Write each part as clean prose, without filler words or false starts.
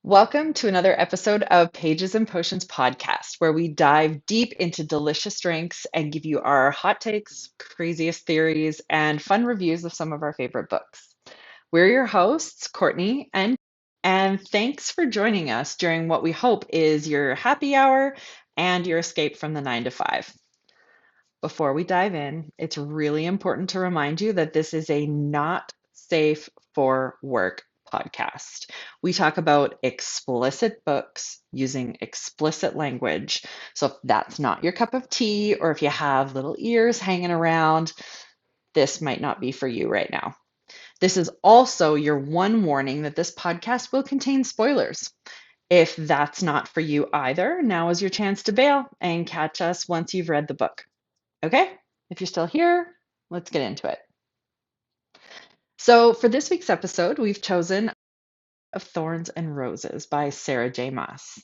Welcome to another episode of Pages and Potions podcast, where we dive deep into delicious drinks and give you our hot takes, craziest theories, and fun reviews of some of our favorite books. We're your hosts, Courtney and thanks for joining us during what we hope is your happy hour and your escape from the 9 to 5. Before we dive in, it's really important to remind you that this is a not safe for work podcast. We talk about explicit books using explicit language. So if that's not your cup of tea, or if you have little ears hanging around, this might not be for you right now. This is also your one warning that this podcast will contain spoilers. If that's not for you either, now is your chance to bail and catch us once you've read the book. Okay, if you're still here, let's get into it. So, for this week's episode, we've chosen of Thorns and Roses by Sarah J. Maas.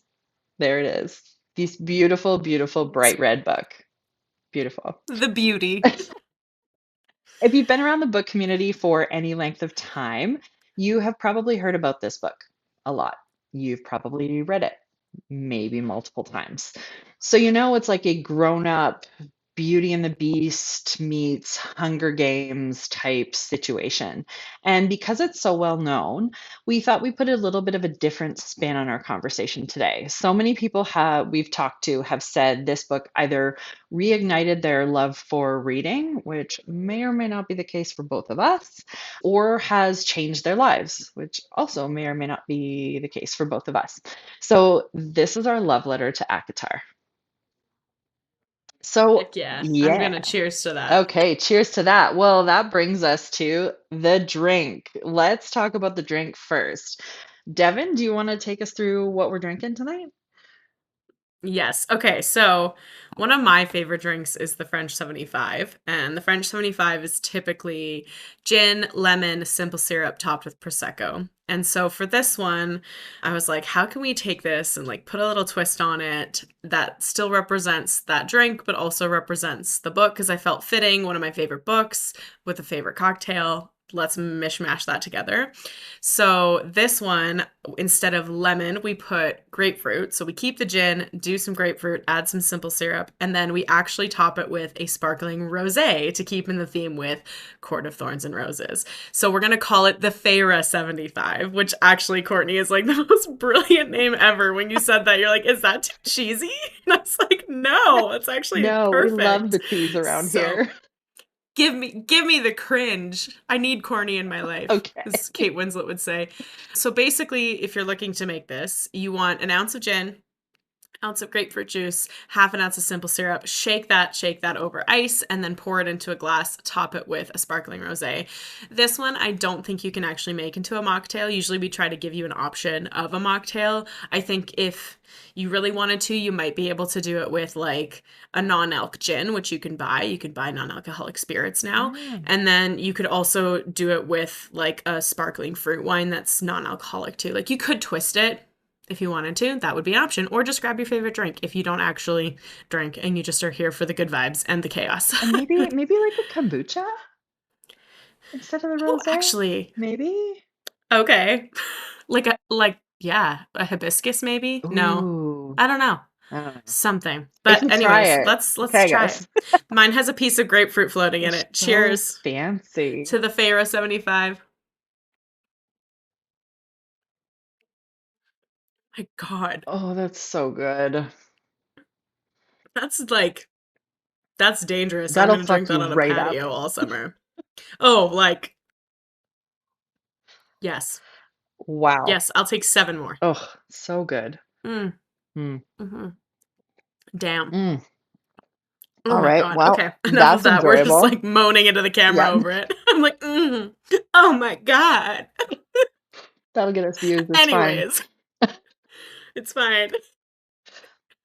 There it is. This beautiful, beautiful, bright red book. Beautiful. The beauty. If you've been around the book community for any length of time, you have probably heard about this book a lot. You've probably read it, maybe multiple times. So you know it's like a grown-up Beauty and the Beast meets Hunger Games type situation. And because it's so well known, we thought we put a little bit of a different spin on our conversation today. So many people we've talked to have said this book either reignited their love for reading, which may or may not be the case for both of us, or has changed their lives, which also may or may not be the case for both of us. So this is our love letter to ACOTAR. So, Heck yeah. I'm yeah. gonna cheers to that. Okay, cheers to that. Well, that brings us to the drink. Let's talk about the drink first. Devin, do you want to take us through what we're drinking tonight? Yes. Okay, so one of my favorite drinks is the French 75, and the French 75 is typically gin, lemon, simple syrup topped with prosecco. And so for this one, I was like, how can we take this and like put a little twist on it that still represents that drink but also represents the book because I felt fitting, one of my favorite books with a favorite cocktail. Let's mishmash that together. So this one, instead of lemon, we put grapefruit. So we keep the gin, do some grapefruit, add some simple syrup, and then we actually top it with a sparkling rosé to keep in the theme with Court of Thorns and Roses. So we're gonna call it the Feyre 75, which actually, Courtney, is like the most brilliant name ever. When you said that, you're like, is that too cheesy? And I was like, no, it's actually No, we love perfect. the cheese around So here. give me the cringe. I need corny in my life, Okay. as Kate Winslet would say. So basically, if you're looking to make this, you want an ounce of gin, ounce of grapefruit juice, half an ounce of simple syrup, shake that over ice, and then pour it into a glass, top it with a sparkling rosé. This one, I don't think you can actually make into a mocktail. Usually we try to give you an option of a mocktail. I think if you really wanted to, you might be able to do it with like a non-alc gin, which you can buy. You could buy non-alcoholic spirits now. Mm. And then you could also do it with like a sparkling fruit wine that's non-alcoholic too. Like you could twist it if you wanted to, that would be an option. Or just grab your favorite drink if you don't actually drink and you just are here for the good vibes and the chaos. And maybe like a kombucha instead of the Oh, rosé? actually, Maybe? okay. Yeah, a hibiscus maybe? No. Ooh, I don't know. I don't know. Something. We But can try anyways, it. let's Okay, try it. guys. Mine has a piece of grapefruit floating in it. So Cheers fancy. to the Feyre 75. My God. Oh, that's so good. That's like that's dangerous. I'm That'll gonna drink fuck that you on a right up. patio all summer. Oh, like, yes. Wow. Yes, I'll take 7 more. Oh, so good. Mm, Mm, mhm. Damn. mm. Oh All my right. God. Well, Okay, enough of that's that. We're just enjoyable. like moaning into the camera Yeah, over it. I'm like, oh my God. that'll get us views. It's fine. Anyways, it's fine.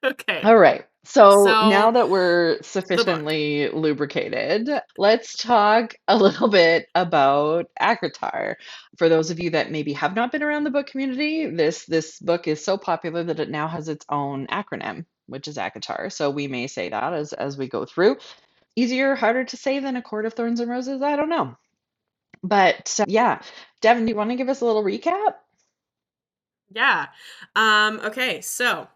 Okay, All right. So now so that we're the book. sufficiently lubricated, let's talk a little bit about ACOTAR. For those of you that maybe have not been around the book community, this book is so popular that it now has its own acronym, which is ACOTAR. So we may say that as we go through. Easier, harder to say than A Court of Thorns and Roses? I don't know. But yeah, Devin, do you want to give us a little recap? Yeah. Okay, so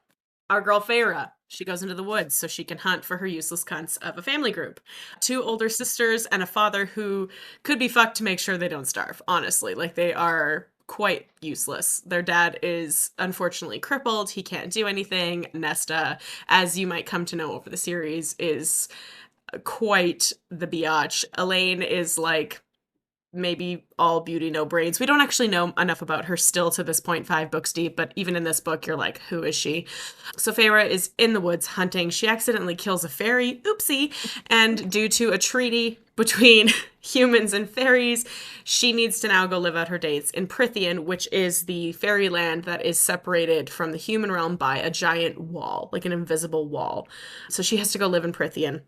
our girl Feyre, she goes into the woods so she can hunt for her useless cunts of a family group. Two older sisters and a father who could be fucked to make sure they don't starve, honestly. Like, they are quite useless. Their dad is unfortunately crippled. He can't do anything. Nesta, as you might come to know over the series, is quite the biatch. Elaine is like maybe all beauty, no brains. We don't actually know enough about her still to this point, 5 books deep, but even in this book, you're like, who is she? So Feyre is in the woods hunting. She accidentally kills a fairy, oopsie, and due to a treaty between humans and fairies, she needs to now go live out her days in Prythian, which is the fairyland that is separated from the human realm by a giant wall, like an invisible wall. So she has to go live in Prythian.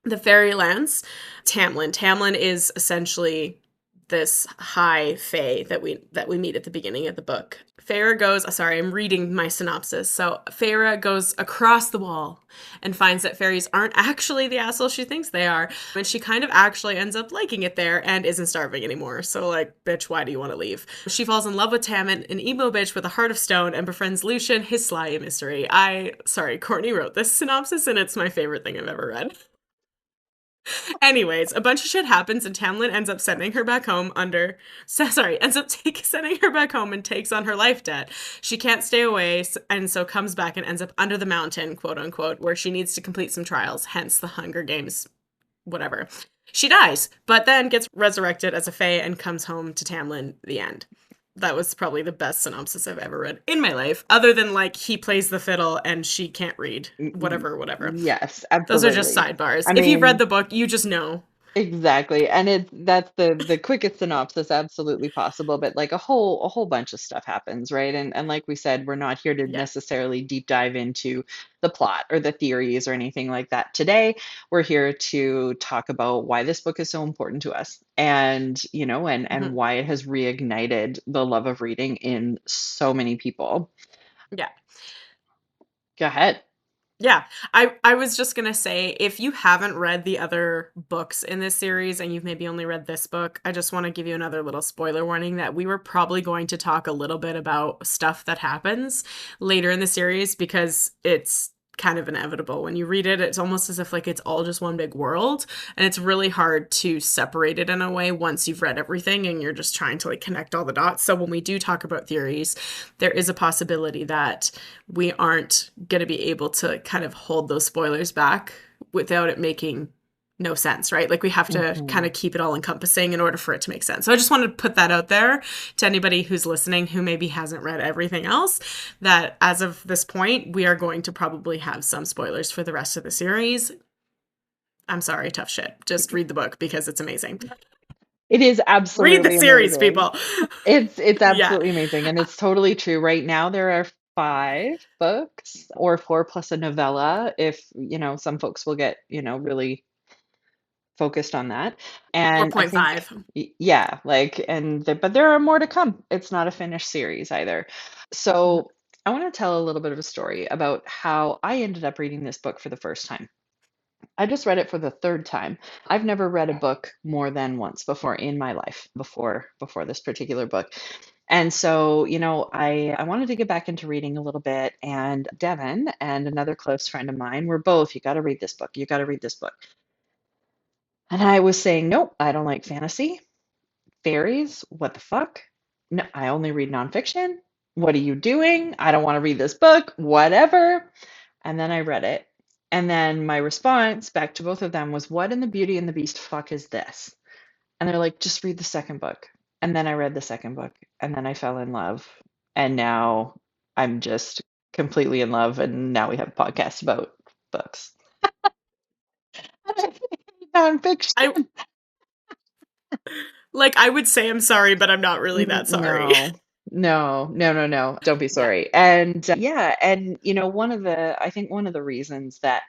The fairylands, Tamlin. Tamlin is essentially this high fae that we meet at the beginning of the book. Feyre goes, sorry, I'm reading my synopsis. So Feyre goes across the wall and finds that fairies aren't actually the asshole she thinks they are. And she kind of actually ends up liking it there and isn't starving anymore. So, like, bitch, why do you want to leave? She falls in love with Tammin, an emo bitch with a heart of stone, and befriends Lucian, his sly mystery. Sorry, Courtney wrote this synopsis and it's my favorite thing I've ever read. Anyways, a bunch of shit happens, and Tamlin ends up sending her back home sending her back home and takes on her life debt. She can't stay away, and so comes back and ends up under the mountain, quote unquote, where she needs to complete some trials, hence the Hunger Games, whatever. She dies, but then gets resurrected as a fae and comes home to Tamlin. The end. That was probably the best synopsis I've ever read in my life, other than like he plays the fiddle and she can't read. Whatever, whatever. Yes, Those are just absolutely. sidebars. I If you've read mean, the book, you just know. exactly. And that's the quickest synopsis absolutely possible, but like a whole bunch of stuff happens, right? And like we said, we're not here to Yeah. necessarily deep dive into the plot or the theories or anything like that today. We're here to talk about why this book is so important to us and, and Hmm. why it has reignited the love of reading in so many people. Yeah. Go ahead. Yeah. I was just going to say, if you haven't read the other books in this series and you've maybe only read this book, I just want to give you another little spoiler warning that we were probably going to talk a little bit about stuff that happens later in the series because it's kind of inevitable. When you read it, it's almost as if like it's all just one big world, and it's really hard to separate it in a way once you've read everything and you're just trying to like connect all the dots. So when we do talk about theories, there is a possibility that we aren't going to be able to kind of hold those spoilers back without it making no sense, right? Like we have to kind Mhm. of keep it all encompassing in order for it to make sense. So I just wanted to put that out there to anybody who's listening who maybe hasn't read everything else, that as of this point, we are going to probably have some spoilers for the rest of the series. I'm sorry, tough shit. Just read the book because it's amazing. It is Read the absolutely series, amazing. people. It's Yeah. absolutely amazing, and it's totally true. Right now, there are 5 books, or 4 plus a novella, if, some folks will get, really focused on that. And I think, 4.5. yeah, like, but there are more to come. It's not a finished series either. So I want to tell a little bit of a story about how I ended up reading this book for the first time. I just read it for the third time. I've never read a book more than once before in my life, before this particular book. And so, I wanted to get back into reading a little bit, and Devin and another close friend of mine were both, you got to read this book. You got to read this book. And I was saying, nope, I don't like fantasy. Fairies, what the fuck? No, I only read nonfiction. What are you doing? I don't want to read this book, whatever. And then I read it. And then my response back to both of them was, what in the Beauty and the Beast fuck is this? And they're like, just read the second book. And then I read the second book. And then I fell in love. And now I'm just completely in love. And now we have a podcast about books. I Nonfiction. like I would say I'm sorry, but I'm not really that sorry. No, no, no, no, no. Don't be Yeah. sorry. And yeah, and I think one of the reasons that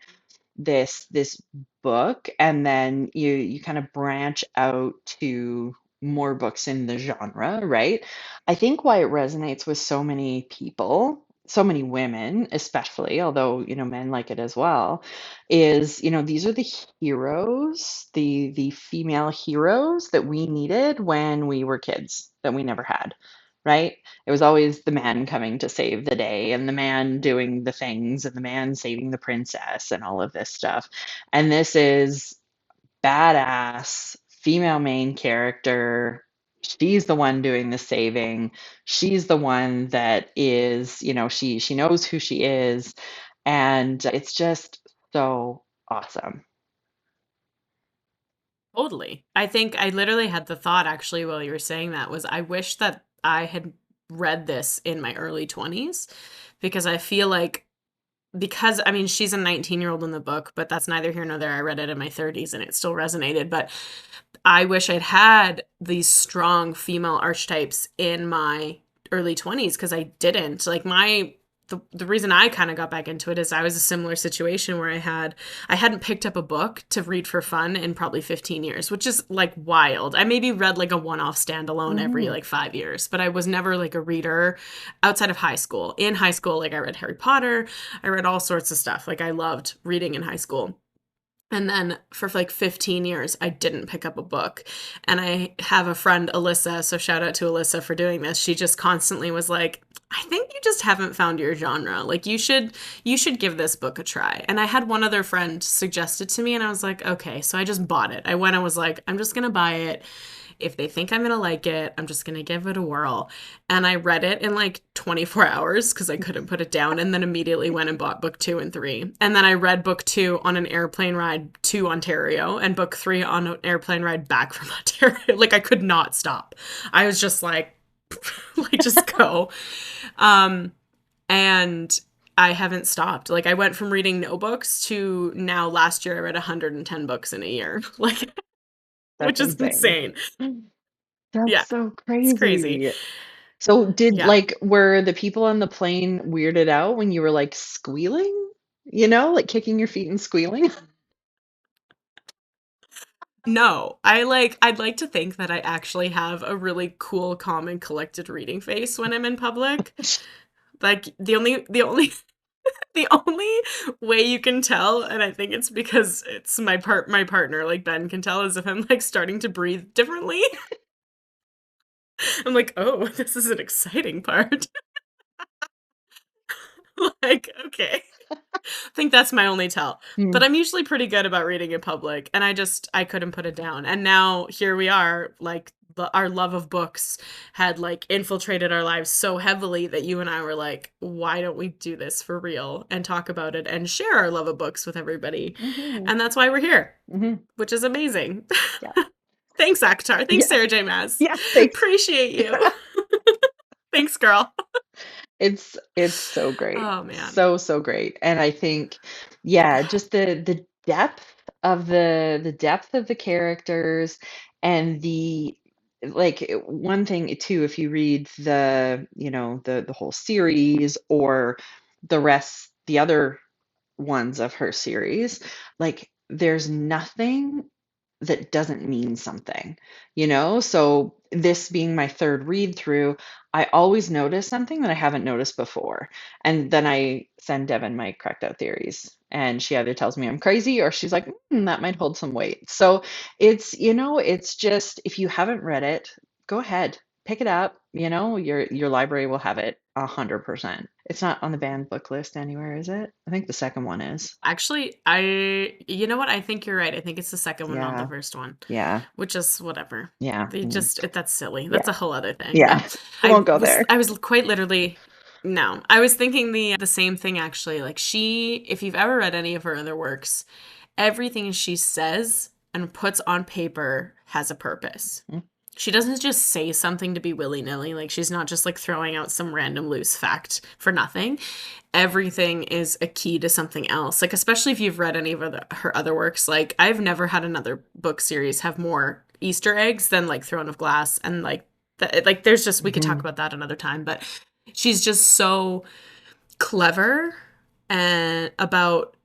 this book, and then you kind of branch out to more books in the genre, right? I think why it resonates with so many people, so many women especially, although men like it as well, is these are the heroes, the female heroes that we needed when we were kids that we never had, right? It was always the man coming to save the day and the man doing the things and the man saving the princess and all of this stuff. And this is badass female main character. She's the one doing the saving. She's the one that is, she knows who she is, and it's just so awesome. Totally. I think I literally had the thought actually while you were saying that was I wish that I had read this in my early 20s because I feel like because I mean she's a 19-year-old in the book, but that's neither here nor there. I read it in my 30s and it still resonated, but I wish I'd had these strong female archetypes in my early 20s because I didn't. Like the reason I kind of got back into it is I was a similar situation where I hadn't picked up a book to read for fun in probably 15 years, which is like wild. I maybe read like a one-off standalone every Mhm. like 5 years, but I was never like a reader outside of high school. In high school, like I read Harry Potter, I read all sorts of stuff. Like I loved reading in high school. And then for like 15 years, I didn't pick up a book. And I have a friend, Alyssa, so shout out to Alyssa for doing this. She just constantly was like, I think you just haven't found your genre. Like you should give this book a try. And I had one other friend suggest it to me and I was like, okay. So I just bought it. I went and was like, I'm just gonna buy it. If they think I'm going to like it, I'm just going to give it a whirl. And I read it in like 24 hours because I couldn't put it down and then immediately went and bought book 2 and 3. And then I read book 2 on an airplane ride to Ontario and book 3 on an airplane ride back from Ontario. Like I could not stop. I was just like, like just go. Um, and I haven't stopped. Like I went from reading no books to now last year I read 110 books in a year. Like That's which is insane. insane. That's Yeah, so it's crazy. crazy. So did Yeah. like were the people on the plane weirded out when you were like squealing? Like kicking your feet and squealing? No, I'd like to think that I actually have a really cool, calm, and collected reading face when I'm in public. Like the only way you can tell, and I think it's because it's my partner, like Ben can tell, is if I'm like starting to breathe differently. I'm like, oh, this is an exciting part. Like, okay. I think that's my only tell. But Hmm. I'm usually pretty good about reading in public, and I couldn't put it down. And now here we are, like our love of books had like infiltrated our lives so heavily that you and I were like, why don't we do this for real and talk about it and share our love of books with everybody? Hmm. And that's why we're here, Hmm. which is amazing. Yeah. Thanks, ACOTAR. Thanks, Yeah. Sarah J. Maas. Yeah. Thanks. Appreciate you. Yeah. Thanks, girl. It's so great. Oh man. So, so great. And I think, yeah, just the depth of the depth of the characters and the like one thing too, if you read the whole series or the other ones of her series, like there's nothing that doesn't mean something. So this being my third read through, I always notice something that I haven't noticed before. And then I send Devin my cracked out theories. And she either tells me I'm crazy or she's like, that might hold some weight. So it's just if you haven't read it, go ahead, pick it up. Your library will have it 100%. It's not on the banned book list anywhere, is it? I think the second one is. Actually, you know what? I think you're right. I think it's the second one, not the Yeah. first one, Yeah. which is whatever. Yeah. They just that's silly. That's Yeah. a whole other thing. Yeah. No, We won't go there. I was quite literally no. I was thinking the same thing actually. Like if you've ever read any of her other works, everything she says and puts on paper has a purpose. Mhm. She doesn't just say something to be willy-nilly. Like she's not just like throwing out some random loose fact for nothing. Everything is a key to something else. Like especially if you've read any of her other works. Like I've never had another book series have more Easter eggs than like Throne of Glass and like there's just we could talk Mhm. about that another time, but she's just so clever and about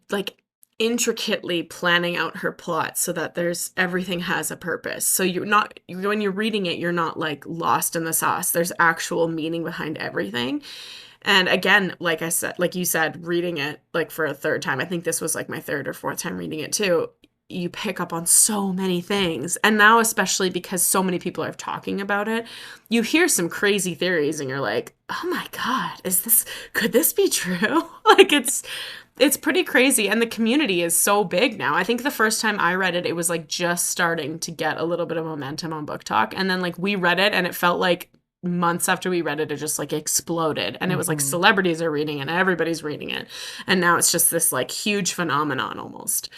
like intricately planning out her plot so that everything has a purpose. So when you're reading it, you're not like lost in the sauce. There's actual meaning behind everything. And again, like I said, like you said, reading it like for a third time, I think this was like my third or fourth time reading it too. you pick up on so many things. And now, especially because so many people are talking about it, you hear some crazy theories and you're like, oh my God, could this be true? Like it's pretty crazy. And the community is so big now. I think the first time I read it, it was like just starting to get a little bit of momentum on Book Talk. And then like we read it and it felt like months after we read it, it just like exploded. And it was like Hmm. celebrities are reading it and everybody's reading it. And now it's just this like huge phenomenon almost.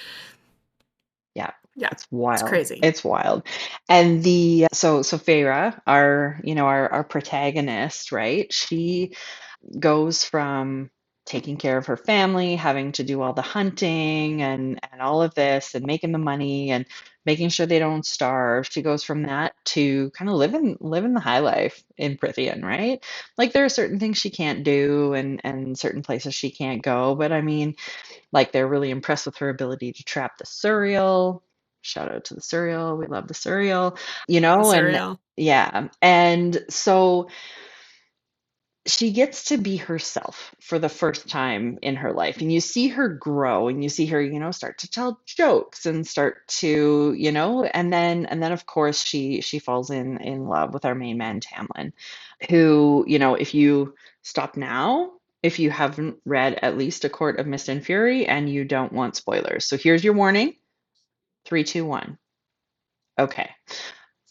Yeah, Yeah, it's it's wild. crazy. It's wild. And so Feyre, our protagonist, right? She goes from taking care of her family, having to do all the hunting and all of this and making the money and making sure they don't starve. She goes from that to kind of living the high life in Prithian, right? Like there are certain things she can't do and certain places she can't go, but I mean, like they're really impressed with her ability to trap the Suriel. Shout out to the Suriel. We love the Suriel, The and cereal. yeah. And so she gets to be herself for the first time in her life. And you see her grow and you see her, start to tell jokes and start to, and then of course she falls in love with our main man Tamlin, who, if you stop now, if you haven't read at least A Court of Mist and Fury and you don't want spoilers. So here's your warning. Three, two, one. Okay.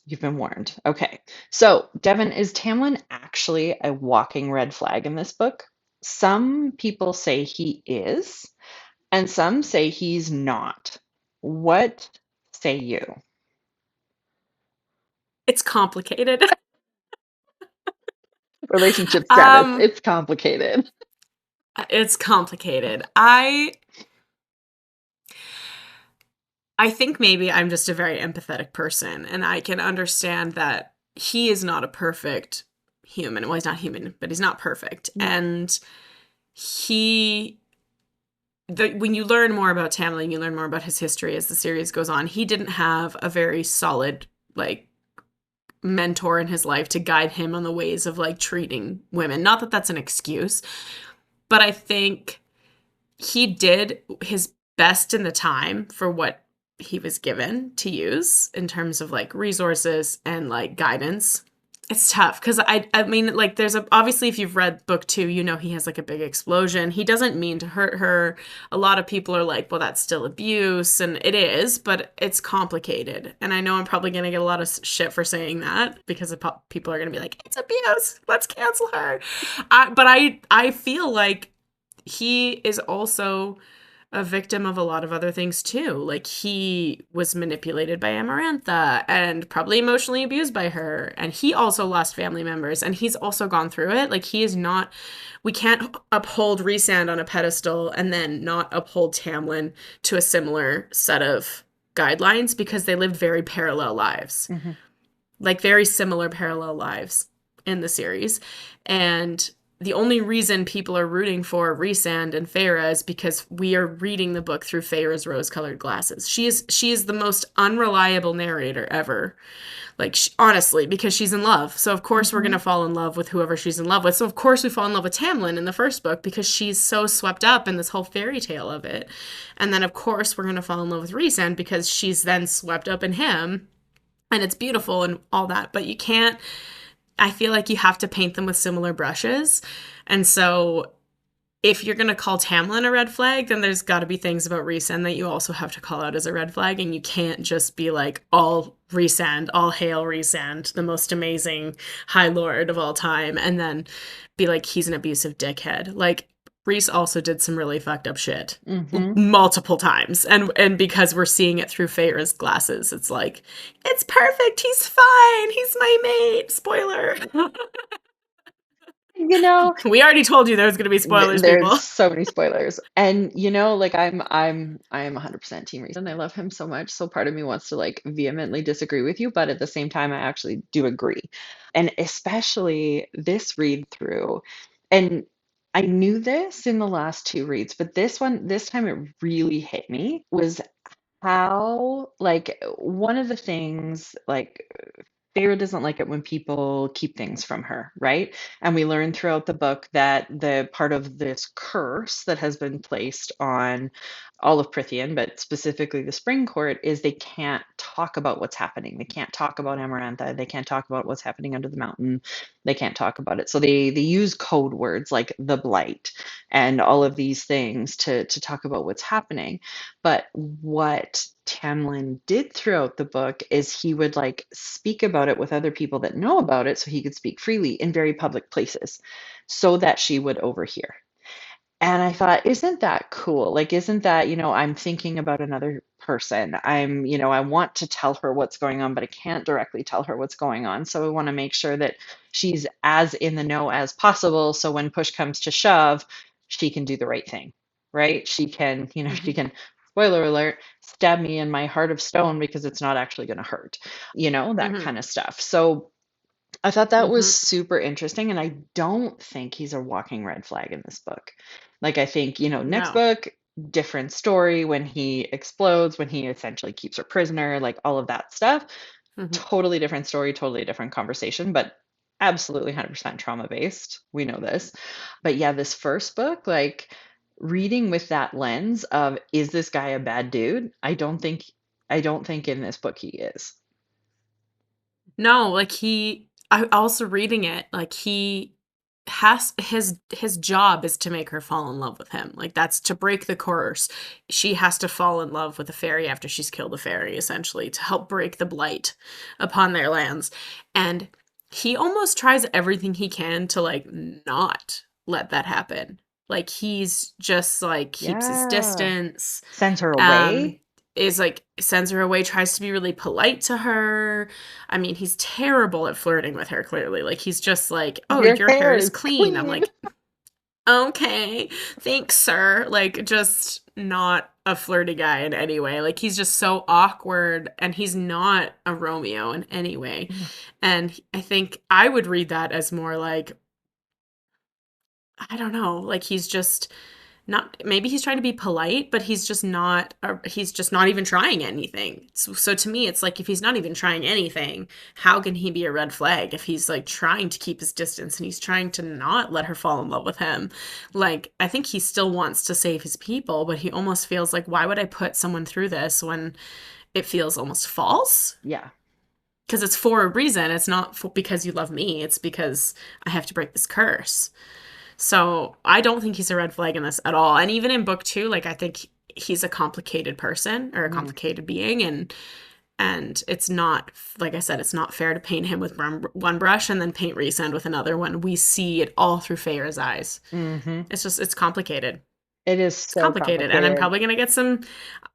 You've been warned. Okay. So, Devin, is Tamlin actually a walking red flag in this book? Some people say he is, and some say he's not. What say you? It's complicated. Relationship status, Um, it's complicated. it's complicated. I think maybe I'm just a very empathetic person and I can understand that he is not a perfect human. Well, he's not human, but he's not perfect. No. And he when you learn more about Tamlin, you learn more about his history as the series goes on. He didn't have a very solid like mentor in his life to guide him on the ways of like treating women. Not that that's an excuse, but I think he did his best in the time for what he was given to use in terms of like resources and like guidance. It's tough because I mean like there's a obviously if you've read book 2 you know he has like a big explosion. He doesn't mean to hurt her. A lot of people are like, well, that's still abuse, and it is, but it's complicated. And I know I'm probably gonna get a lot of shit for saying that because people are gonna be like, it's abuse, let's cancel her. But I feel like he is also a victim of a lot of other things too. Like he was manipulated by Amarantha and probably emotionally abused by her. And he also lost family members and he's also gone through it. Like he is not, we can't uphold Rhysand on a pedestal and then not uphold Tamlin to a similar set of guidelines because they lived very parallel lives, Hmm. like very similar parallel lives in the series. And the only reason people are rooting for Rhysand and Feyre is because we are reading the book through Feyre's rose-colored glasses. She is the most unreliable narrator ever. Like honestly, because she's in love. So of course we're Hmm. gonna fall in love with whoever she's in love with. So of course we fall in love with Tamlin in the first book because she's so swept up in this whole fairy tale of it. And then of course we're gonna fall in love with Rhysand because she's then swept up in him and it's beautiful and all that, but you can't, I feel like you have to paint them with similar brushes. And so if you're going to call Tamlin a red flag, then there's got to be things about Rhysand that you also have to call out as a red flag. And you can't just be like, all Rhysand, all hail Rhysand, the most amazing High Lord of all time, and then be like, he's an abusive dickhead. Like, Rhys also did some really fucked up shit Hmm. multiple times. And because we're seeing it through Feyre's glasses, it's like, it's perfect. He's fine. He's my mate. Spoiler. You know, We already told you there's going to be spoilers, There's people. so many spoilers. And like I am 100% team Reese and I love him so much. So part of me wants to like vehemently disagree with you, but at the same time I actually do agree. And especially this read through. And I knew this in the last two reads, but this time it really hit me was how like one of the things like Feyre doesn't like it when people keep things from her, right? And we learn throughout the book that the part of this curse that has been placed on all of Prithian, but specifically the Spring Court, is they can't talk about what's happening. They can't talk about Amarantha. They can't talk about what's happening under the mountain. They can't talk about it. So they use code words like the blight and all of these things to talk about what's happening. But what Tamlin did throughout the book is he would like speak about it with other people that know about it so he could speak freely in very public places so that she would overhear. And I thought, isn't that cool? Like, isn't that, I'm thinking about another person. I want to tell her what's going on, but I can't directly tell her what's going on. So I want to make sure that she's as in the know as possible. So when push comes to shove, she can do the right thing, right? She can, she Mhm. can, spoiler alert, stab me in my heart of stone because it's not actually going to hurt, that Mhm. kind of stuff. So I thought that was Mhm. super interesting, and I don't think he's a walking red flag in this book. Like, I think, next No. book, different story when he explodes, when he essentially keeps her prisoner, like all of that stuff. Mhm. Totally different story, totally different conversation, but absolutely 100% trauma based. We know this. But yeah, this first book, like reading with that lens of, is this guy a bad dude? I don't think in this book he is. No, like I also reading it, like he has his job is to make her fall in love with him. Like that's to break the curse. She has to fall in love with a fairy after she's killed a fairy, essentially, to help break the blight upon their lands. And he almost tries everything he can to like not let that happen. Like he's just like keeps his Yeah. distance, Sends her um away. is like sends her away, tries to be really polite to her. I mean, he's terrible at flirting with her, clearly. Like he's just like, "Oh, Your your hair hair is is clean." I'm clean. like, "Okay, thanks, sir." Like just not a flirty guy in any way. Like he's just so awkward and he's not a Romeo in any way. No. And I think I would read that as more like, I don't know, like he's just not, maybe he's trying to be polite, but he's just not even trying anything. So to me, it's like if he's not even trying anything, how can he be a red flag if he's like trying to keep his distance and he's trying to not let her fall in love with him? Like I think he still wants to save his people, but he almost feels like why would I put someone through this when it feels almost false? Yeah. Because it's for a reason. It's not because you love me. It's because I have to break this curse. So I don't think he's a red flag in this at all. And even in book two, like I think he's a complicated person or a Mm. complicated being, and it's not, like I said, it's not fair to paint him with one brush and then paint Rhysand with another when we see it all through Feyre's eyes. Hmm. It's complicated. It is It's so complicated, and complicated.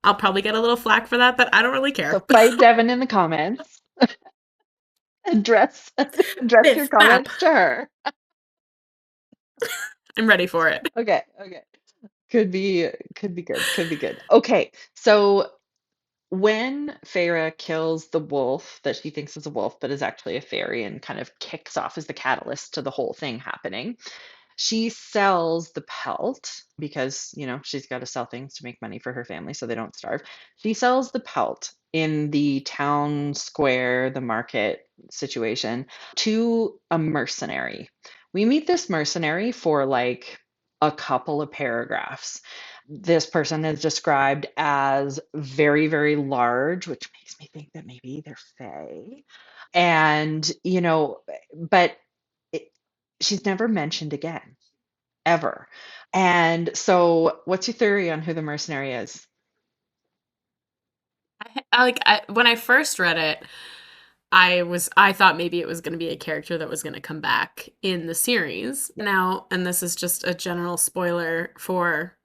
I'll probably get a little flack for that, but I don't really So care. fight Devin in the comments. Address address your Biff bap. comments to her. I'm ready for it. Okay, okay. Could be could be good. Could be good. Okay. So when Feyre kills the wolf that she thinks is a wolf, but is actually a fairy and kind of kicks off as the catalyst to the whole thing happening, she sells the pelt because, she's got to sell things to make money for her family so they don't starve. She sells the pelt in the town square, the market situation, to a mercenary. We meet this mercenary for like a couple of paragraphs. This person is described as very, very large, which makes me think that maybe they're Fae. And, but it, she's never mentioned again, ever. And so, what's your theory on who the mercenary is? When I first read it, I thought maybe it was going to be a character that was going to come back in the series. Yeah. Now, and this is just a general spoiler for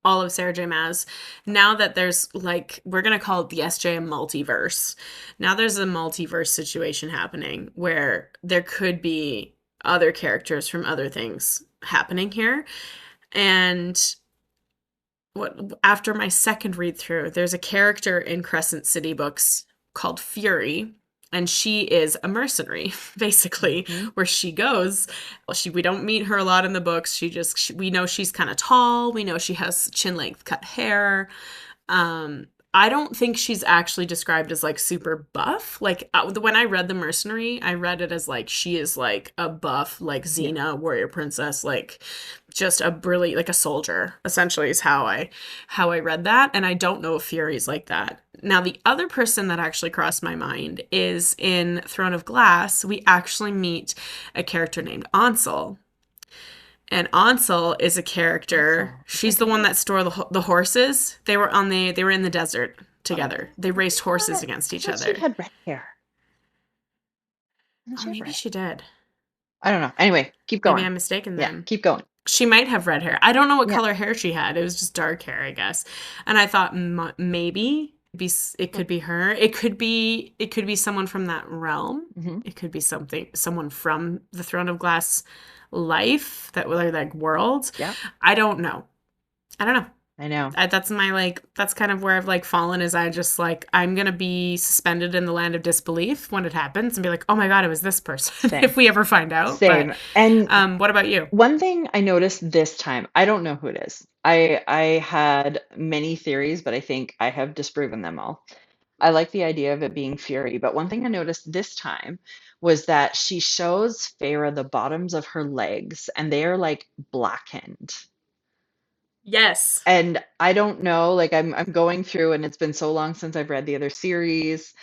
all of Sarah J. Maas. Now that there's like we're going to call it the SJM multiverse. Now there's a multiverse situation happening where there could be other characters from other things happening here. And what after my second read through, there's a character in Crescent City books called Fury, and she is a mercenary basically Hmm. where she goes. Well, we don't meet her a lot in the books. We know she's kind of tall, we know she has chin length cut hair, um I don't think she's actually described as like super buff. Like when I read The Mercenary, I read it as like she is like a buff, like Yeah. Xena, warrior princess, like just a brilliant, like a soldier. Essentially, is how I read that. And I don't know if Fury's like that. Now, the other person that actually crossed my mind is in Throne of Glass. We actually meet a character named Ansel. And Ansel is a character. Also, is that She's the one good? that store the horses. They were in the desert together. They Oh, raced horses against I each thought she other. had red hair. Didn't Oh, she have maybe red? she did. I don't know. Anyway, keep Maybe going. I'm mistaken Yeah, then. keep going. She might have red hair. I don't know what Yeah. color hair she had. It was just dark hair, I guess. And I thought maybe it could be her. It could be someone from that realm. Mm-hmm. It could be someone from the Throne of Glass life that or like world. Yeah, I don't know. I don't know. I know. That's my like that's kind of where I've like fallen is I just like I'm gonna be suspended in the land of disbelief when it happens and be like, oh my God, it was this person Same. if we ever find out. But Same. And what about you? one thing I noticed this time, I don't know who it is. I had many theories, but I think I have disproven them all. I like the idea of it being Fury, but one thing I noticed this time was that she shows Feyre the bottoms of her legs and they are like blackened. Yes. And I don't know, like I'm going through and it's been so long since I've read the other series.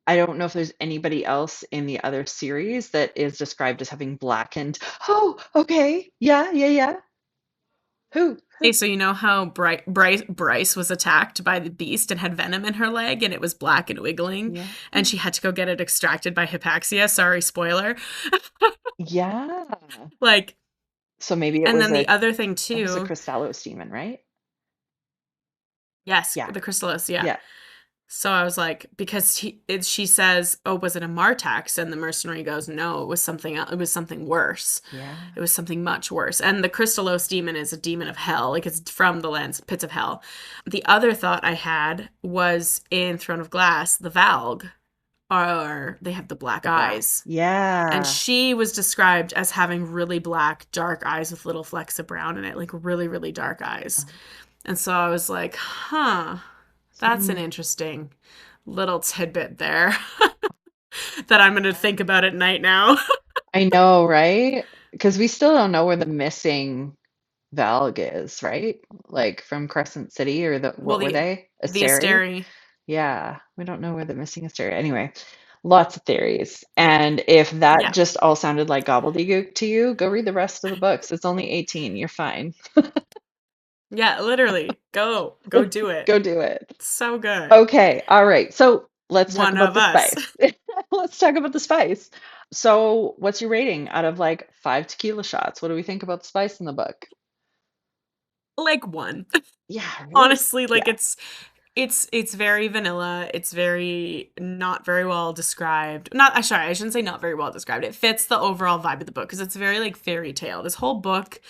I don't know if there's anybody else in the other series that is described as having blackened. Oh, okay. Yeah, yeah, yeah. Who? Hey, Who? so you know how Bryce was attacked by the beast and had venom in her leg and it was black and wiggling Yeah. and she had to go get it extracted by Hypaxia. Sorry, spoiler. Yeah. Like, So maybe and then the other thing it was a too, Crystallos demon, right? yes, Yeah. the Chrysalis, yeah. Yeah. So I was like, because she says, "Oh, was it a Martax?" And the mercenary goes, "No, it was something. It was something worse. Yeah. It was something much worse." And the Crystallos demon is a demon of hell, like it's from the lands pits of hell. The other thought I had was in Throne of Glass, the Valg are they have the black The black. eyes, and Yeah. she was described as having really black, dark eyes with little flecks of brown in it, like really, really dark eyes. And so I was like, huh. That's an See, interesting little tidbit there that I'm going to think about at night now. I know, right? Because we still don't know where the missing Valg is, right? Like from Crescent City or Well, what were they? the Asteri? Asteri. Yeah, we don't know where the missing Asteri. Anyway, lots of theories. And if that Yeah. just all sounded like gobbledygook to you, go read the rest of the books. It's only 18. You're fine. Yeah, literally. Go do it. Go do it. It's so good. Okay, all right. So let's talk One about of the us. spice. Let's talk about the spice. So, what's your rating out of like 5 tequila shots? What do we think about the spice in the book? Like one. Yeah, really? Honestly, like Yeah. it's very vanilla. It's very not very well described. Not sorry, I shouldn't say not very well described. It fits the overall vibe of the book because it's very like fairy tale. This whole book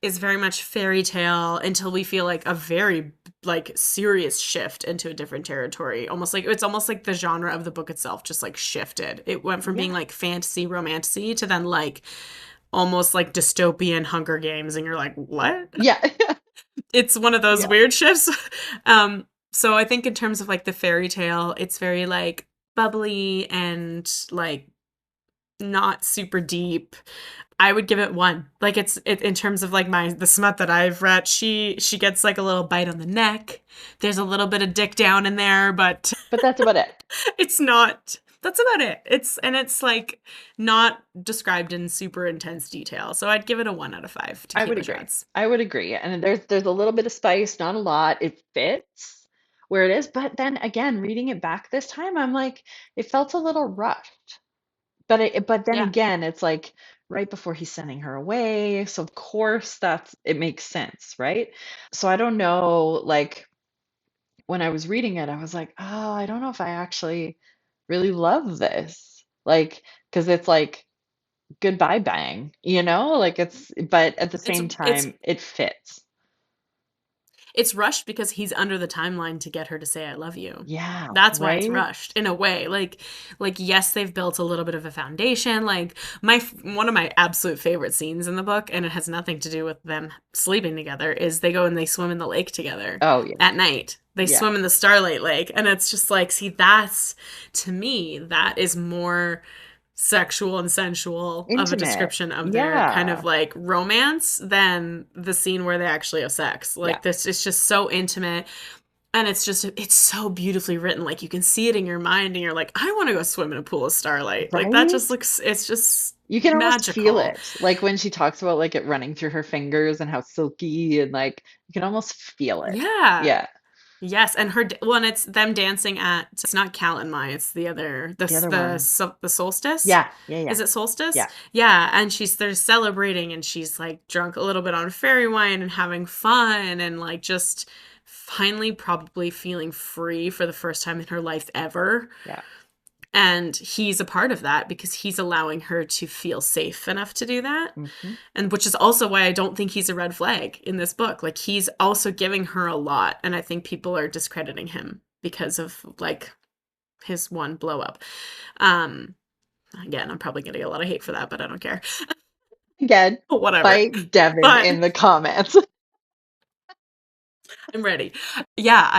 is very much fairy tale until we feel like a very like serious shift into a different territory. Almost like it's almost like the genre of the book itself just like shifted. It went from being Yeah. like fantasy romantasy to then like almost like dystopian Hunger Games and you're like, "What?" Yeah. It's one of those Yeah. weird shifts. So I think in terms of like the fairy tale, it's very like bubbly and like not super deep. I would give it one. Like in terms of like the smut that I've read, she gets like a little bite on the neck. There's a little bit of dick down in there, but But that's about it. it's not that's about it. It's like not described in super intense detail. So I'd give it a 1 out of 5 I would tequila agree. shots. I would agree. And there's a little bit of spice, not a lot. It fits where it is, but then again, reading it back this time, I'm like, it felt a little rushed. But then Yeah. again, it's like right before he's sending her away, so of course that's it makes sense, right? So I don't know, like when I was reading it, I was like, oh, I don't know if I actually really love this. Like, because it's like goodbye bang, Like but at the It's same it's time, it fits. It's rushed because he's under the timeline to get her to say I love you. Yeah, That's why it's right? rushed in a way. Like yes, they've built a little bit of a foundation. Like one of my absolute favorite scenes in the book and it has nothing to do with them sleeping together is they go and they swim in the lake together Oh yeah. at night. They Yeah. swim in the Starlight Lake. And it's just like, see, that's, to me, that is more sexual and sensual of a Intimate. description of their kind of Yeah. like romance than the scene where they actually have sex. Yeah. Like this is just so intimate. And it's so beautifully written. Like you can see it in your mind and you're like, I want to go swim in a pool of starlight. Like that just Right? looks, it's just You can almost feel magical. it. Like when she talks about like it running through her fingers and how silky and like you can almost feel it. Yeah. Yeah. Yes, and well, and it's them dancing at. It's not Cal and Mai. It's the other. The other one. The solstice. Yeah. Yeah. Yeah. Is it solstice? Yeah. Yeah, and they're celebrating, and she's like drunk a little bit on fairy wine and having fun, and like just finally probably feeling free for the first time in her life ever. Yeah. And he's a part of that because he's allowing her to feel safe enough to do that. Hmm. And which is also why I don't think he's a red flag in this book. Like he's also giving her a lot. And I think people are discrediting him because of like his one blow up. Um, Again, I'm probably getting a lot of hate for that, but I don't care. Again, Whatever. fight Devin But in the comments. I'm ready. Yeah,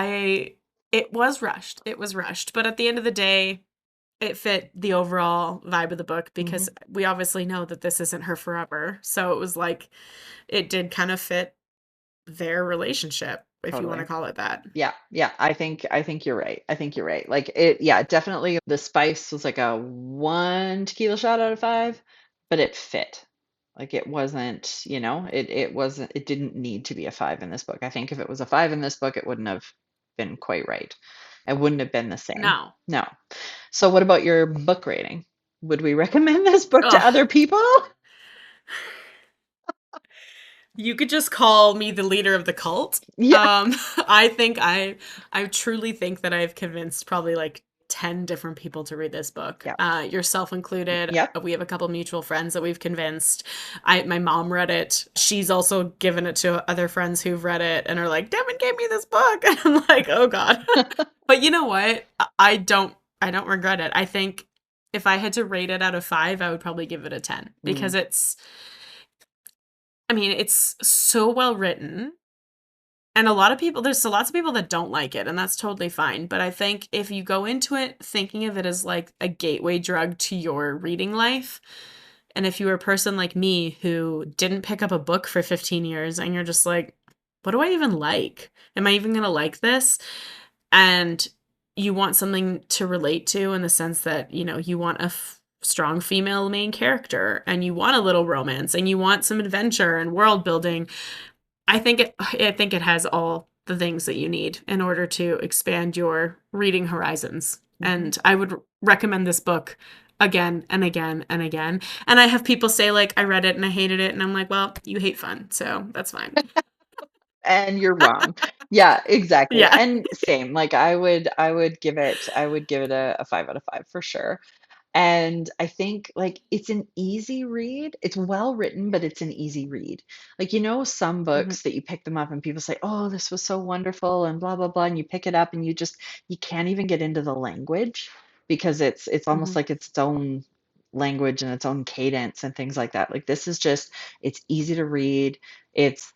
it was rushed. It was rushed. But at the end of the day, it fit the overall vibe of the book Hmm. because we obviously know that this isn't her forever. So it was like it did kind of fit their relationship, if you want to Totally. call it that. Yeah, yeah, I think you're right. I think you're right. Like it, yeah, definitely the spice was like a one tequila shot out of five, but it fit. Like it wasn't, it wasn't, it didn't need to be a five in this book. I think if it was a five in this book, it wouldn't have been quite right. It wouldn't have been the same. No. No. So what about your book rating? Would we recommend this book to Ugh. other people? You could just call me the leader of the cult. Yeah, I think I truly think that I've convinced probably like 10 different people to read this book. yeah, Yourself included. yep. We have a couple mutual friends that we've convinced. My mom read it. She's also given it to other friends who've read it and are like, Devin gave me this book. And I'm like, oh God. But you know what? I don't regret it. I think if I had to rate it out of 5, I would probably give it a 10 because Mm, it's so well written. And there's lots of people that don't like it, and that's totally fine. But I think if you go into it thinking of it as like a gateway drug to your reading life, and if you were a person like me who didn't pick up a book for 15 years and you're just like, what do I even like? Am I even going to like this? And you want something to relate to in the sense that, you want a strong female main character and you want a little romance and you want some adventure and world building. I think it has all the things that you need in order to expand your reading horizons. mhm. And I would recommend this book again and again and again. And I have people say like I read it and I hated it and I'm like, well, you hate fun, so that's fine. And you're wrong. Yeah, exactly. Yeah. And same, like I would give it a 5 out of 5 for sure. And I think like it's an easy read. It's well written, but it's an easy read. Like some Mhm. books that you pick them up and people say, "Oh, this was so wonderful," and blah blah blah, and you pick it up and you can't even get into the language because it's almost Mhm. like its own language and its own cadence and things like that. Like this is just it's easy to read. It's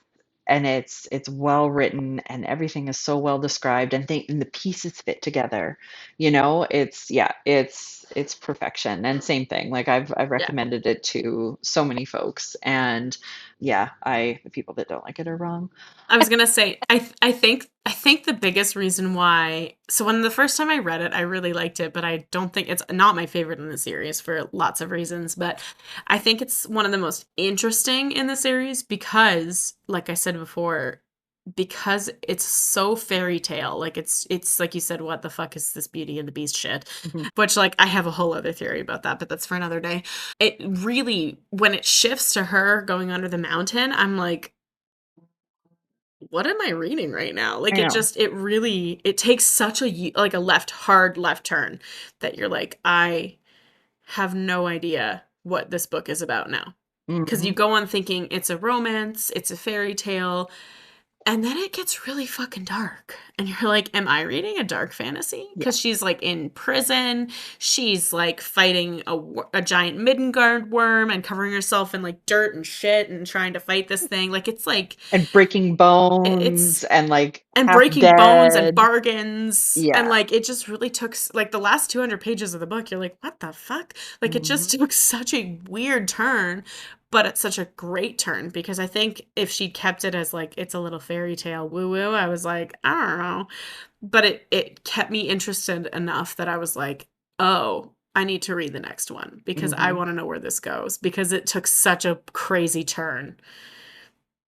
it's well written and everything is so well described and the pieces fit together. It's yeah, it's perfection. And same thing. Like I've Yeah. recommended it to so many folks and yeah, the people that don't like it are wrong. I was gonna say, I think the biggest reason why. So when the first time I read it, I really liked it, but I don't think it's not my favorite in the series for lots of reasons. But I think it's one of the most interesting in the series because, like I said before, because it's so fairy tale. Like it's like you said, what the fuck is this Beauty and the Beast shit? Mhm. Which like I have a whole other theory about that, but that's for another day. It really, when it shifts to her going under the mountain, I'm like, what am I reading right now? Like I know. it takes such like a hard left turn that you're like, I have no idea what this book is about now. Because you Hmm. go on thinking it's a romance, it's a fairy tale, And then it gets really fucking dark. And you're like, am I reading a dark fantasy? Yeah. Because she's like in prison. She's like fighting a giant Midgard worm and covering herself in like dirt and shit and trying to fight this thing. Like, it's like, And breaking bones it's, and like and half breaking bones and dead. bargains. And Yeah. like, it just really took, like, the last 200 pages of the book, you're like, what the fuck? Like, it just Mhm. took such a weird turn, but it's such a great turn because I think if she kept it as like, it's a little fairy tale woo woo, I was like, I don't know. But it kept me interested enough that I was like, oh, I need to read the next one because I Mhm. want to know where this goes because it took such a crazy turn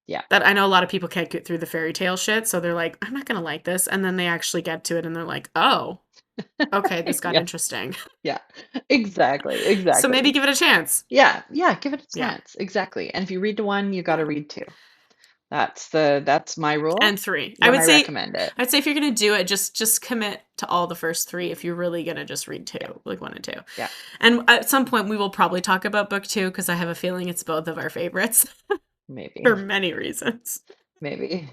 Yeah. that I know a lot of people can't get through the fairy tale shit. So they're like, I'm not going to like this. And then they actually get to it and they're like, oh, okay, this got Yeah. interesting. Yeah. Exactly. So maybe Exactly. give it a chance. Yeah. Yeah. Give it a Yeah. chance. Exactly. And if you read one, you got Yeah. to read two. That's my rule And three. I when would I say recommend it. I'd say if you're gonna do it, just commit to all the first three if you're really gonna just read two, Yeah. like one and two. Yeah. And at some point we will probably talk about book two because I have a feeling it's both of our favorites for Maybe. many reasons. Maybe.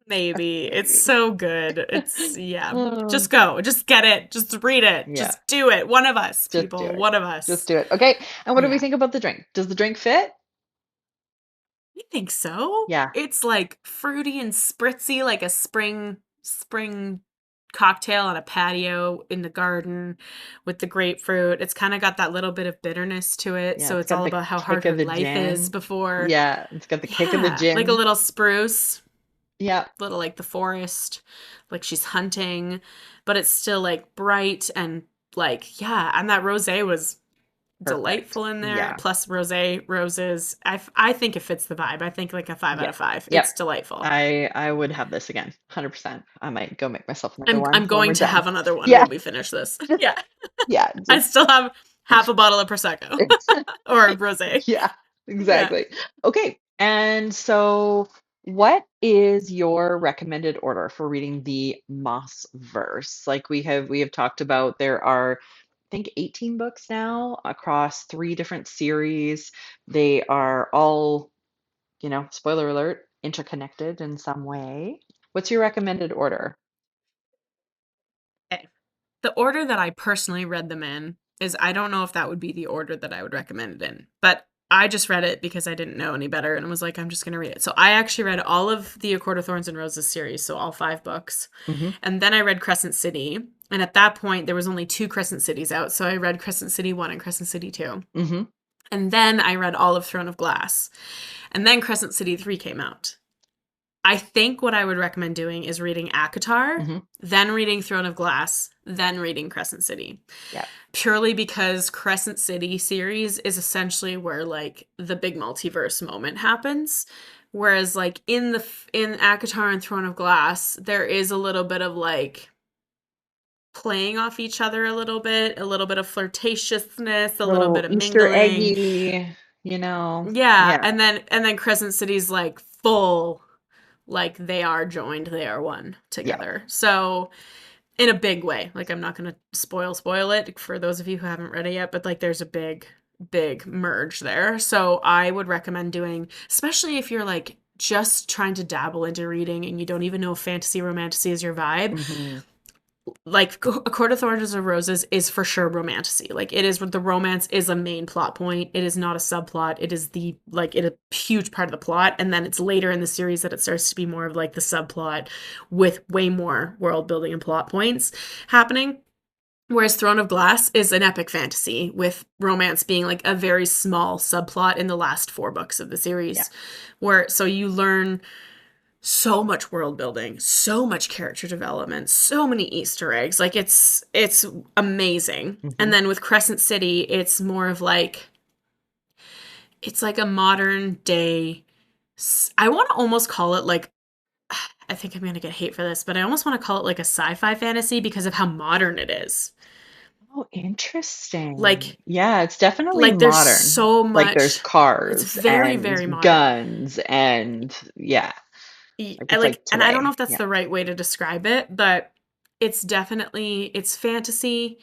Maybe. It's Maybe. so good. It's yeah. Oh, Just go. Just get it. Just read it. yeah. Just do it. One of us, Just do people. it. One of Just us. do it. Okay. And what do we Yeah. think about the drink? Does the drink fit? I think so. Yeah. It's like fruity and spritzy, like a spring cocktail on a patio in the garden with the grapefruit. It's kind of got that little bit of bitterness to it. Yeah. So It's it's got all the about how hard kick of her the life is gin. before. Yeah. It's got the kick of the Yeah, like a gin. little spruce, Yeah. little like the forest, like she's hunting, but it's still like bright and like, yeah. And that rosé was Perfect. delightful in there. Yeah. Plus rosé roses. I think it fits the vibe. I think like a 5 out Yeah. of 5. Yep. It's delightful. I would have this again. 100%. I might go make myself another one I'm when going we're to done. have another one Yeah. when we finish this. Just Yeah. yeah. I Just still have half a bottle of prosecco or rosé. yeah. Yeah. Exactly. Okay. And so what is your recommended order for reading the Moss verse? Like we have talked about there are I think 18 books now across three different series. They are all, spoiler alert, interconnected in some way. What's your recommended order? Okay. The order that I personally read them in is I don't know if that would be the order that I would recommend it in, but I just read it because I didn't know any better and was like, I'm just going to read it. So I actually read all of the ACOTAR Thorns and Roses series, so all 5 books. Hmm. And then I read Crescent City. And at that point, there was only 2 Crescent Cities out. So I read Crescent City 1 and Crescent City 2. Hmm. And then I read all of Throne of Glass. And then Crescent City 3 came out. I think what I would recommend doing is reading ACOTAR, Hmm. then reading Throne of Glass, then reading Crescent City. Yeah. Purely because Crescent City series is essentially where like the big multiverse moment happens. Whereas like in ACOTAR and Throne of Glass, there is a little bit of like playing off each other a little bit of flirtatiousness, a little bit Little of Easter mingling. eggy. Yeah, Yeah. and then Crescent City's like full, like they are joined, they are one Yeah. together. So in a big way. Like I'm not gonna spoil it for those of you who haven't read it yet, but like there's a big merge there. So I would recommend doing, especially if you're like just trying to dabble into reading and you don't even know if fantasy romantasy is your vibe, Hmm. like A Court of Thorns and Roses is for sure romantasy. Like it is, the romance is a main plot point. It is not a subplot. It is a huge part of the plot. And then it's later in the series that it starts to be more of like the subplot with way more world building and plot points happening. Whereas Throne of Glass is an epic fantasy with romance being like a very small subplot in the last 4 books of the Yeah. series. So you learn so much world building, so much character development, so many Easter eggs. Like it's amazing. Hmm. And then with Crescent City, it's more of like it's like a modern day. I want to almost call it like I think I'm gonna get hate for this, but I almost want to call it like a sci-fi fantasy because of how modern it is. Oh, interesting. Like Yeah, it's definitely like there's modern. so Like there's much. It's cars very and very modern. guns and yeah, like I it's like, like and I don't know today. if that's Yeah. the right way to describe it, but it's definitely it's fantasy.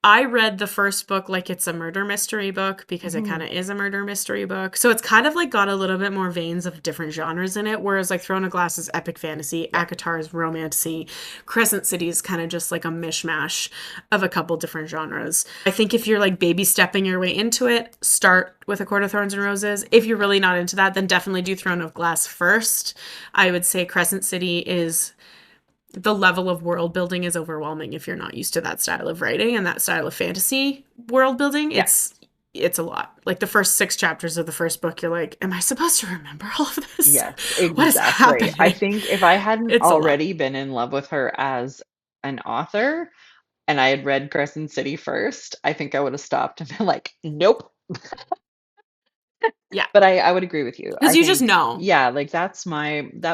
I read the first book like it's a murder mystery book because it kind Mhm. of is a murder mystery book. So it's kind of like got a little bit more veins of different genres in it. Whereas like Throne of Glass is epic fantasy, Yeah. ACOTAR is romantasy, Crescent City is kind of just like a mishmash of a couple different genres. I think if you're like baby stepping your way into it, start with A Court of Thorns and Roses. If you're really not into that, then definitely do Throne of Glass first. I would say Crescent City is the level of world building is overwhelming if you're not used to that style of writing and that style of fantasy world building. Yeah. It's a lot. Like the first 6 chapters of the first book, you're like, am I supposed to remember all of this? Yes, What is exactly. I happening? think if I hadn't It's a lot. already been in love with her as an author and I had read Crescent City first, I think I would have stopped and been like, nope. Yeah. But I would agree with you. Because I you just think, know. yeah, like that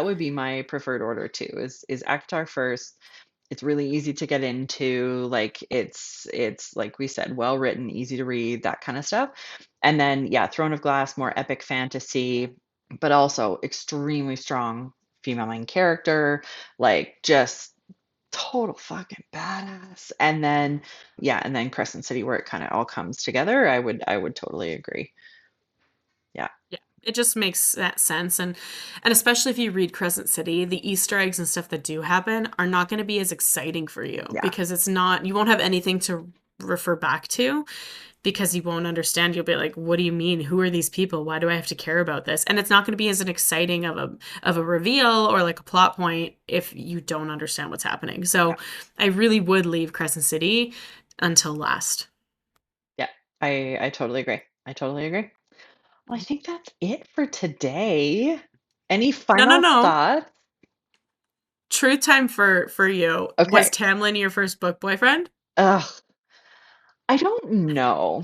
would be my preferred order too, is ACOTAR first. It's really easy to get into, like it's like we said, well written, easy to read, that kind of stuff. And then yeah, Throne of Glass, more epic fantasy, but also extremely strong female main character, like just total fucking badass. And then yeah, and then Crescent City where it kind of all comes together. I would totally agree. Yeah. Yeah. It just makes that sense. And especially if you read Crescent City, the Easter eggs and stuff that do happen are not going to be as exciting for you Yeah. because it's not, you won't have anything to refer back to because you won't understand. You'll be like, what do you mean? Who are these people? Why do I have to care about this? And it's not going to be as an exciting of a reveal or like a plot point if you don't understand what's happening. Yeah. So I really would leave Crescent City until last. Yeah. I totally agree. I totally agree. Well, I think that's it for today. Any No, no, final no. thoughts? Truth time for you. Was Okay. Tamlin your first book boyfriend? Ugh, I don't know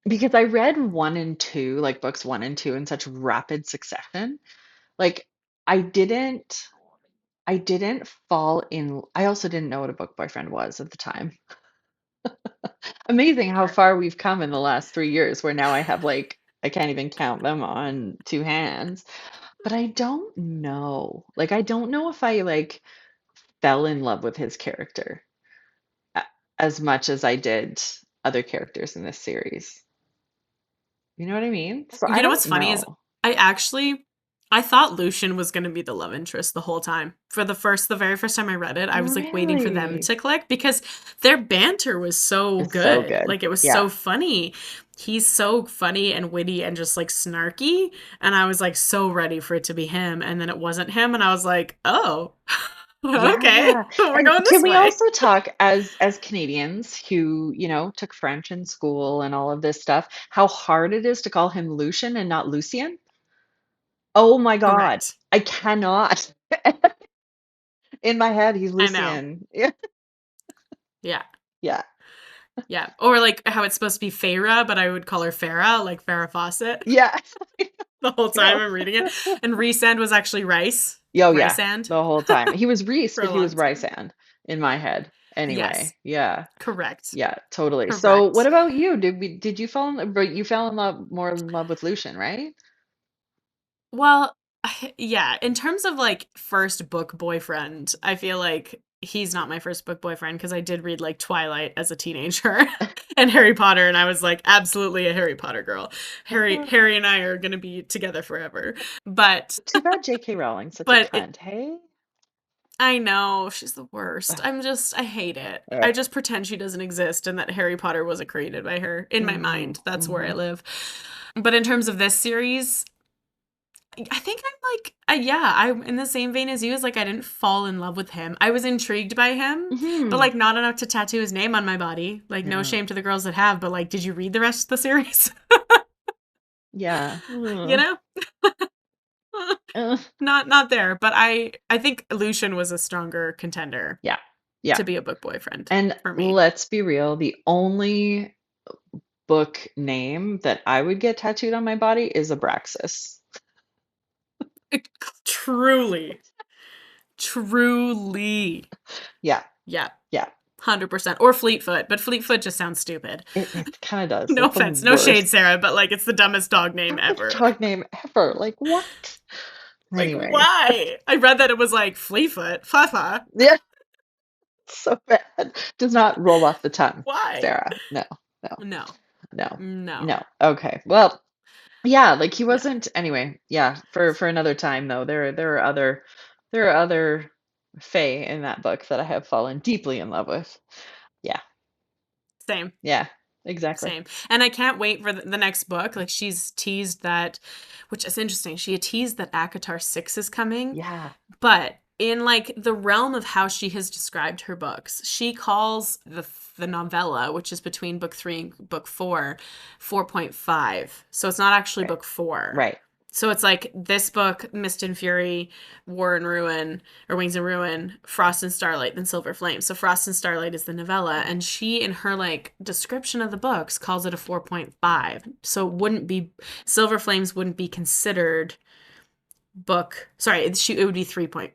because I read one and two, like books one and two in such rapid succession. Like I didn't I didn't fall in I also didn't know what a book boyfriend was at the time. Amazing how far we've come in the last 3 years where now I have like I can't even count them on two hands. But I don't know. Like I don't know if I like fell in love with his character a- as much as I did other characters in this series. You know what I mean? So I You know don't what's funny is know. I actually I thought Lucian was going to be the love interest the whole time. For the very first time I read it, I was like waiting for them Really? to click because their banter was so It's so good. good. Like it was Yeah. so funny. He's so funny and witty and just like snarky, and I was like so ready for it to be him, and then it wasn't him, and I was like, "Oh, okay. Yeah. We're And going can this we way." also talk as Canadians who, took French in school and all of this stuff, how hard it is to call him Lucian and not Lucien? Oh my God. Correct. I cannot. In my head, he's I know. Lucien. Yeah. Yeah. Yeah. Yeah. Or like how it's supposed to be Feyre, but I would call her Farah, like Farrah Fawcett. Yeah. The whole I time I'm reading it. And Rhysand was actually Rice. Oh yeah, Rysand the whole time. He was Reese, for but a he was long time. Rysand in my head. Yes, Anyway, yeah. correct. Yeah, totally. So what Correct. about you? Did you fall in but you fell in love more in love with Lucian, right? Well, yeah, in terms of like first book boyfriend, I feel like he's not my first book boyfriend because I did read like Twilight as a teenager and Harry Potter and I was like absolutely a Harry Potter girl. Harry and I are going to be together forever. But Too bad J.K. Rowling's such a but it cunt, hey? I know, she's the worst. I hate it. I just pretend she doesn't exist and that Harry Potter wasn't created by her. In my Mm-hmm. mind, that's where I Mm-hmm. live. But in terms of this series, I think I'm like, yeah, I'm in the same vein as you. Is like I didn't fall in love with him. I was intrigued by him, but Mm-hmm. like not enough to tattoo his name on my body. Like no Yeah. shame to the girls that have, but like, did you read the rest of the series? Yeah. You Ugh. know, Ugh. not there. But I think Lucian was a stronger contender Yeah. Yeah. to be a book boyfriend And for me. let's be real, the only book name that I would get tattooed on my body is Abraxas. It, truly, truly, Yeah. yeah, Yeah. 100%. Or Fleetfoot, but Fleetfoot just sounds stupid. It kind of does. No That's the offense, no shade, worst. Sarah, but like it's the dumbest dog name Worst ever. dog name ever. Like what? Like, Anyway. why? I read that it was like Fleetfoot, Fafa. Yeah. So bad. Does not roll off the tongue, Why? Sarah. No, no, No. no, No. no. Okay. Well, yeah, like he Yeah. wasn't anyway. Yeah, for another time though. There are other Fae in that book that I have fallen deeply in love with. Yeah, Same. yeah, exactly. Same. And I can't wait for the next book. Like she's teased that, which is interesting. She had teased that ACOTAR 6 is coming, Yeah, but in like the realm of how she has described her books, she calls the novella, which is between book 3 and book 4, 4.5. So it's not actually right, book 4. right. So it's like this book, Mist and Fury, War and Ruin, or Wings and Ruin, Frost and Starlight, then Silver Flame. So Frost and Starlight is the novella, and she, in her like description of the books, calls it a 4.5. So it wouldn't be Silver Flames wouldn't be considered book. Sorry, it would be 3.5.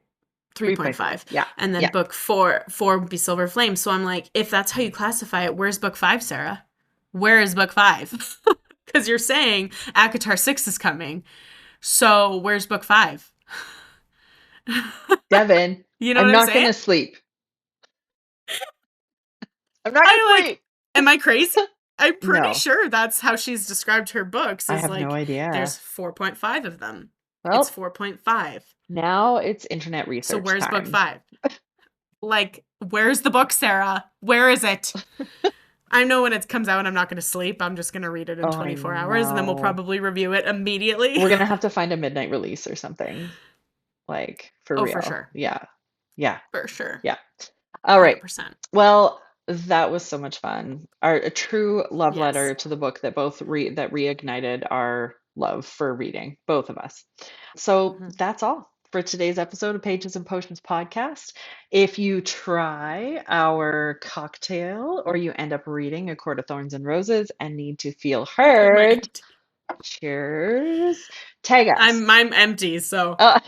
3.5, Yeah, and then yeah. book four would be Silver Flame. So I'm like, if that's how you classify it, where's book 5, Sarah? Where is book 5? Because you're saying ACOTAR 6 is coming. So where's book 5? Devin, You know I'm what I'm not saying? gonna sleep. I'm not gonna I like, sleep. am I crazy? I'm pretty No, sure that's how she's described her books, I is have no like there's idea. 4.5 of them. It's Well, 4.5. now it's internet So research where's book time. 5? Like, where's the book, Sarah? Where is it? I know when it comes out, I'm not going to sleep. I'm just going to read it in Oh, I 24 hours and then we'll know. probably review it immediately. We're gonna have to find a midnight release or something, like for Oh, for real. sure. Yeah, yeah, For sure. yeah. All right. 100%. Well, that was so much fun. A true love Yes. letter to the book that reignited our love for reading, both of us. So Hmm. that's all for today's episode of Pages and Potions podcast. If you try our cocktail or you end up reading A Court of Thorns and Roses and need to feel Am I heard, empty? cheers. Tag us. I'm empty, so Uh,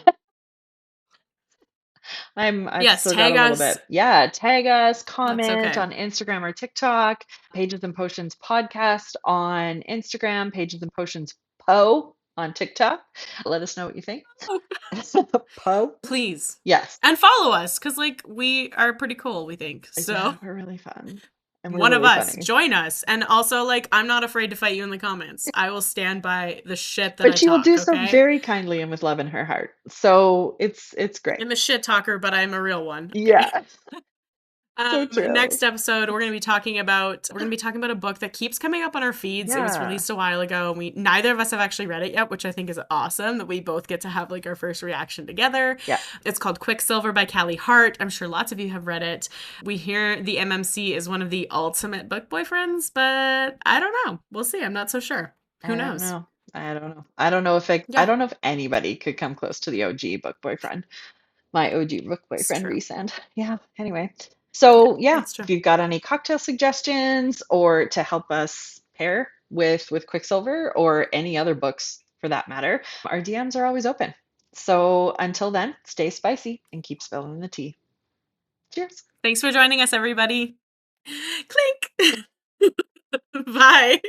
I've yes, still got tag a little us. bit. Yeah, tag us, That's comment okay. on Instagram or TikTok, Pages and Potions podcast on Instagram, Pages and Potions Po on TikTok. Let us know what you think. Oh, Po? please. Yes. And follow us, because like we are pretty cool, we think. Yeah, So we're really fun. And we're one of really us, funny. join us. And also, like, I'm not afraid to fight you in the comments. I will stand by the shit that But I she will do talk, so okay? very kindly and with love in her heart. So it's great. I'm a shit talker, but I'm a real one, okay? Yeah, so true. Next episode, we're gonna be talking about a book that keeps coming up on our feeds. It was Yeah. released a while ago, and we neither of us have actually read it yet, which I think is awesome that we both get to have like our first reaction together. Yeah. It's called Quicksilver by Callie Hart. I'm sure lots of you have read it. We hear the MMC is one of the ultimate book boyfriends, but I don't know. We'll see. I'm not so sure. Who I don't knows? know. I don't know. I Yeah, don't know if anybody could come close to the OG book boyfriend. My OG book it's boyfriend true. Resend. Yeah. Anyway. Yeah, So yeah, it's true. if you've got any cocktail suggestions or to help us pair with Quicksilver or any other books for that matter, our DMs are always open. So until then, stay spicy and keep spilling the tea. Cheers. Thanks for joining us, everybody. Clink. Bye.